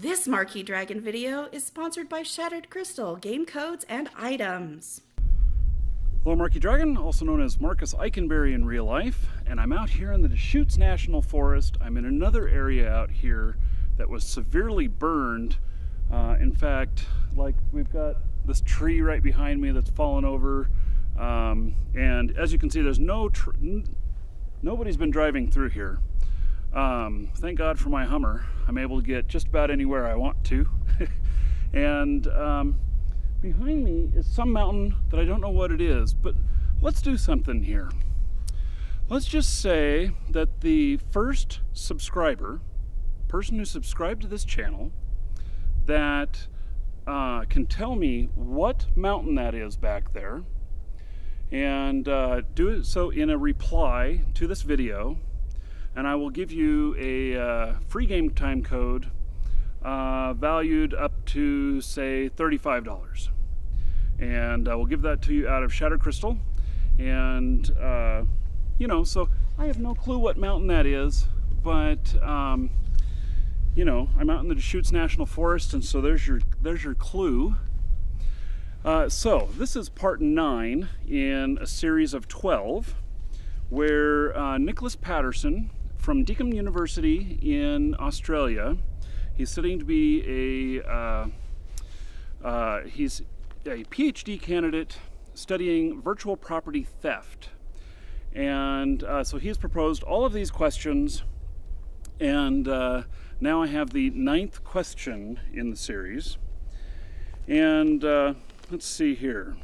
This Marquee Dragon video is sponsored by Shattered Crystal, game codes, and items. Hello, Marquee Dragon, also known as Marcus Eikenberry in real life, and I'm out here in the Deschutes National Forest. I'm in another area out here that was severely burned. In fact, like we've got this tree right behind me that's fallen over, and as you can see, there's nobody's been driving through here. Thank God for my Hummer. I'm able to get just about anywhere I want to. And behind me is some mountain that I don't know what it is, but let's do something here. Let's just say that the first person who subscribed to this channel, that can tell me what mountain that is back there, and do it so in a reply to this video, and I will give you a free game time code valued up to, say, $35. And I will give that to you out of Shattered Crystal. And, so I have no clue what mountain that is, but, I'm out in the Deschutes National Forest, and so there's your clue. So this is part 9 in a series of 12, where Nicholas Patterson from Deakin University in Australia, he's studying to be he's a Ph.D. candidate studying virtual property theft. And so he's proposed all of these questions, and now I have the 9th question in the series. And let's see here.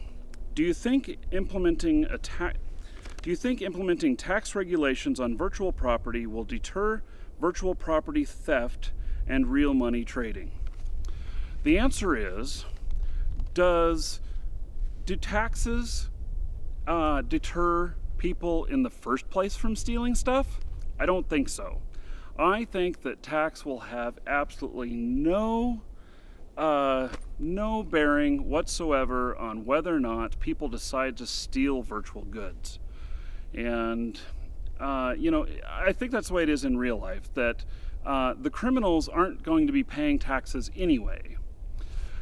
Do you think implementing tax regulations on virtual property will deter virtual property theft and real money trading? The answer is, do taxes deter people in the first place from stealing stuff? I don't think so. I think that tax will have absolutely no bearing whatsoever on whether or not people decide to steal virtual goods. And, I think that's the way it is in real life, that the criminals aren't going to be paying taxes anyway.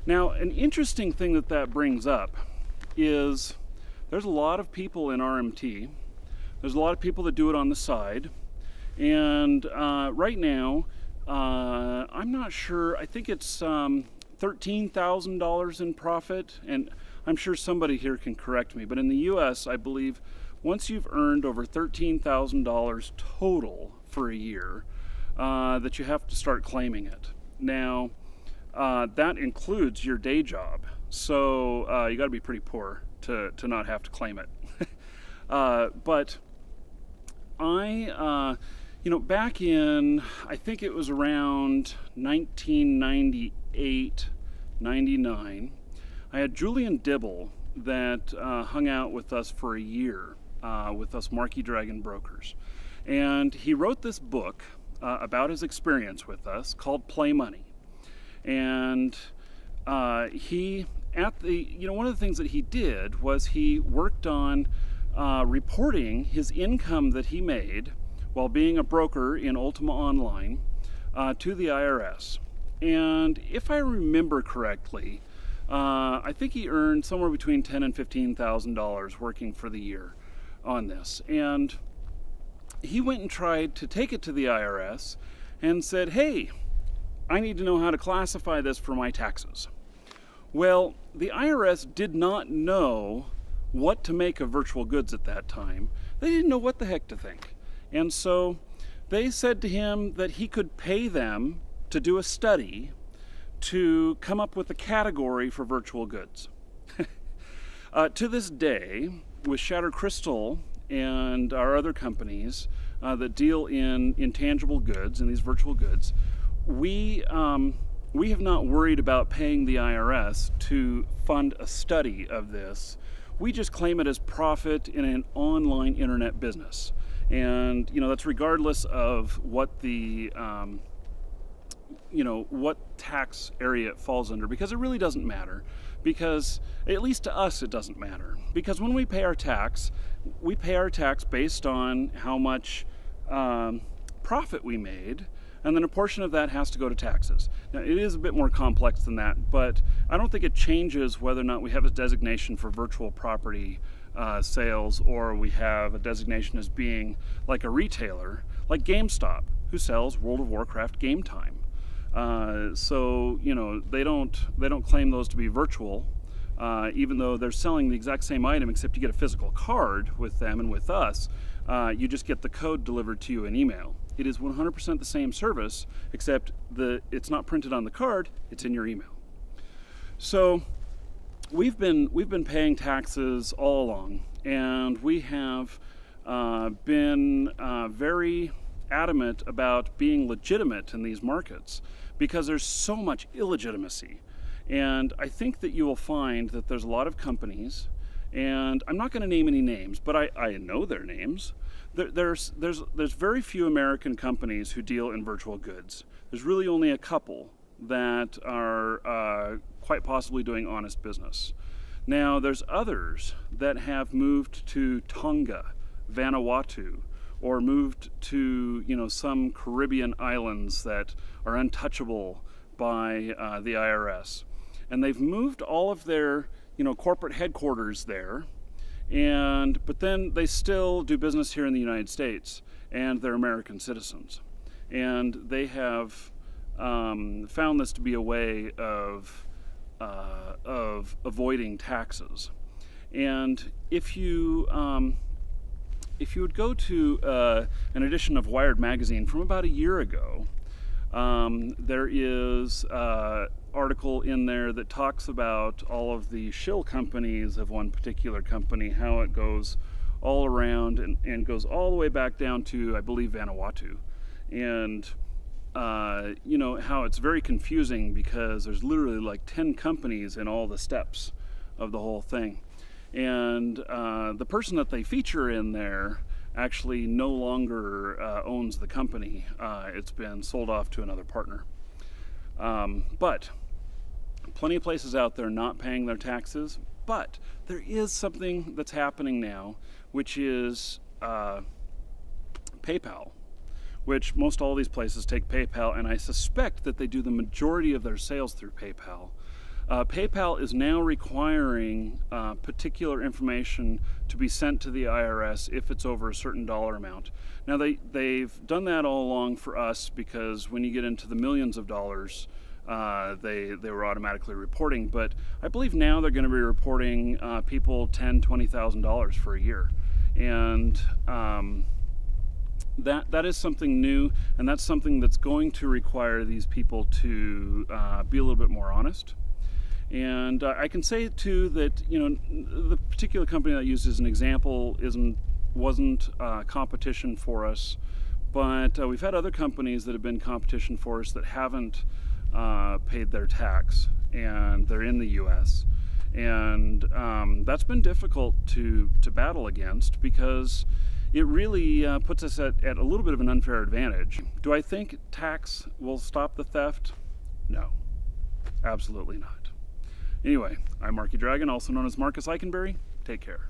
Now, an interesting thing that brings up is there's a lot of people in RMT. There's a lot of people that do it on the side. And right now, I'm not sure, I think it's $13,000 in profit. And I'm sure somebody here can correct me, but in the US, I believe once you've earned over $13,000 total for a year, that you have to start claiming it. Now, that includes your day job, so you got to be pretty poor to not have to claim it. But I, back in, I think it was around 1998, 99, I had Julian Dibble that hung out with us for a year, with us Marquee Dragon brokers. And he wrote this book about his experience with us called Play Money. And one of the things that he did was he worked on reporting his income that he made while being a broker in Ultima Online to the IRS. And if I remember correctly, I think he earned somewhere between $10,000 and $15,000 working for the year on this. And he went and tried to take it to the IRS and said, hey, I need to know how to classify this for my taxes. Well, the IRS did not know what to make of virtual goods at that time. They didn't know what the heck to think. And so they said to him that he could pay them to do a study to come up with a category for virtual goods. To this day, with Shattered Crystal and our other companies that deal in intangible goods and these virtual goods, we have not worried about paying the IRS to fund a study of this. We just claim it as profit in an online internet business. And, that's regardless of what the, what tax area it falls under, because it really doesn't matter. Because, at least to us, it doesn't matter. Because when we pay our tax based on how much profit we made and then a portion of that has to go to taxes. Now, it is a bit more complex than that, but I don't think it changes whether or not we have a designation for virtual property sales, or we have a designation as being like a retailer, like GameStop, who sells World of Warcraft game time. So they don't claim those to be virtual, even though they're selling the exact same item, except you get a physical card with them, and with us, you just get the code delivered to you in email. It is 100% the same service, except it's not printed on the card, it's in your email. So we've been paying taxes all along, and we have been very adamant about being legitimate in these markets because there's so much illegitimacy. And I think that you will find that there's a lot of companies, and I'm not going to name any names, but I know their names. There's very few American companies who deal in virtual goods. There's really only a couple that are quite possibly doing honest business. Now, there's others that have moved to Tonga, Vanuatu, or moved to some Caribbean islands that are untouchable by the IRS, and they've moved all of their corporate headquarters there. But then they still do business here in the United States, and they're American citizens. And they have found this to be a way of avoiding taxes. And if you would go to an edition of Wired magazine from about a year ago, there is article in there that talks about all of the shill companies of one particular company, how it goes all around and goes all the way back down to, I believe, Vanuatu. And how it's very confusing because there's literally like 10 companies in all the steps of the whole thing. And the person that they feature in there actually no longer owns the company. It's been sold off to another partner. But plenty of places out there not paying their taxes, but there is something that's happening now, which is PayPal, which most all these places take PayPal, and I suspect that they do the majority of their sales through PayPal. PayPal is now requiring particular information to be sent to the IRS if it's over a certain dollar amount. Now they've done that all along for us because when you get into the millions of dollars, they were automatically reporting. But I believe now they're going to be reporting people $10,000, $20,000 for a year, and that is something new, and that's something that's going to require these people to be a little bit more honest. And I can say too that the particular company that I used as an example wasn't competition for us, but we've had other companies that have been competition for us that haven't paid their tax, and they're in the U.S. And that's been difficult to battle against because it really puts us at a little bit of an unfair advantage. Do I think tax will stop the theft? No, absolutely not. Anyway, I'm Marky Dragon, also known as Marcus Eikenberry. Take care.